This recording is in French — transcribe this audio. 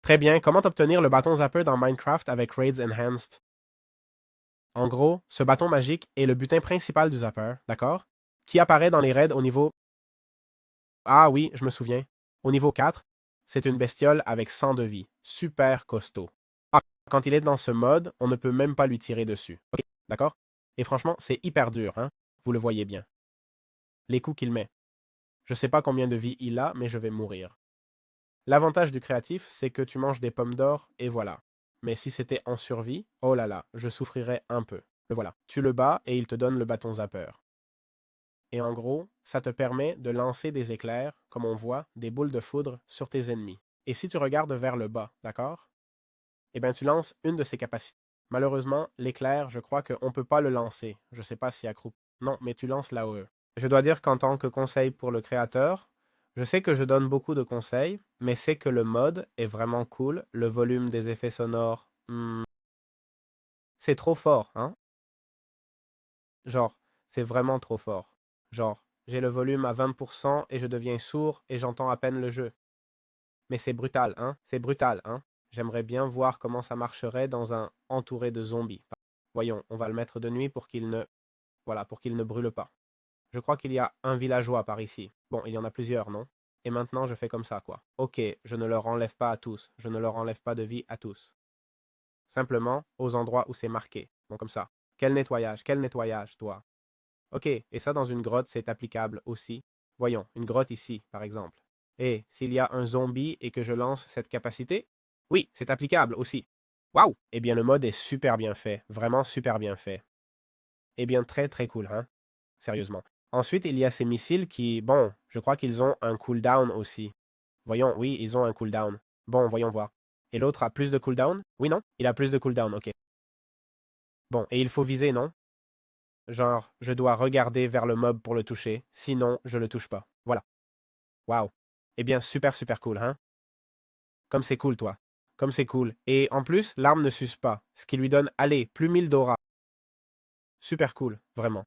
Très bien, comment obtenir le bâton Zapper dans Minecraft avec Raids Enhanced? En gros, ce bâton magique est le butin principal du Zapper, d'accord? Qui apparaît dans les raids au niveau... Ah oui, je me souviens. Au niveau 4, c'est une bestiole avec 100 de vie. Super costaud. Ah, quand il est dans ce mode, on ne peut même pas lui tirer dessus. Ok, d'accord? Et franchement, c'est hyper dur, hein? Vous le voyez bien. Les coups qu'il met. Je sais pas combien de vie il a, mais je vais mourir. L'avantage du créatif, c'est que tu manges des pommes d'or, et voilà. Mais si c'était en survie, oh là là, je souffrirais un peu. Le voilà. Tu le bats et il te donne le bâton Zapper. Et en gros, ça te permet de lancer des éclairs, comme on voit, des boules de foudre sur tes ennemis. Et si tu regardes vers le bas, d'accord? Eh bien, tu lances une de ses capacités. Malheureusement, l'éclair, je crois qu'on ne peut pas le lancer. Je ne sais pas si accroupi. Non, mais tu lances l'AOE. Je dois dire qu'en tant que conseil pour le créateur, je sais que je donne beaucoup de conseils, mais c'est que le mode est vraiment cool. Le volume des effets sonores, c'est trop fort, hein? Genre, c'est vraiment trop fort. Genre, j'ai le volume à 20% et je deviens sourd et j'entends à peine le jeu. Mais c'est brutal, hein? C'est brutal, hein? J'aimerais bien voir comment ça marcherait dans un entouré de zombies. Voyons, on va le mettre de nuit pour qu'il ne... Voilà, pour qu'il ne brûle pas. Je crois qu'il y a un villageois par ici. Bon, il y en a plusieurs, non? Et maintenant, je fais comme ça, quoi. Ok, je ne leur enlève pas à tous. Je ne leur enlève pas de vie à tous. Simplement aux endroits où c'est marqué. Bon, comme ça. Quel nettoyage, toi? Ok, et ça dans une grotte, c'est applicable aussi. Voyons, une grotte ici, par exemple. Et s'il y a un zombie et que je lance cette capacité, oui, c'est applicable aussi. Waouh! Eh bien, le mode est super bien fait, vraiment super bien fait. Eh bien, très très cool, hein? Sérieusement. Ensuite, il y a ces missiles qui, bon, je crois qu'ils ont un cooldown aussi. Voyons, oui, ils ont un cooldown. Bon, voyons voir. Et l'autre a plus de cooldown? Oui, non? Il a plus de cooldown, ok. Bon, et il faut viser, non? Genre, je dois regarder vers le mob pour le toucher, sinon je le touche pas. Voilà. Waouh. Eh bien, super, super cool, hein? Comme c'est cool, toi. Comme c'est cool. Et en plus, l'arme ne s'use pas, ce qui lui donne, allez, plus 1000 d'aura. Super cool, vraiment.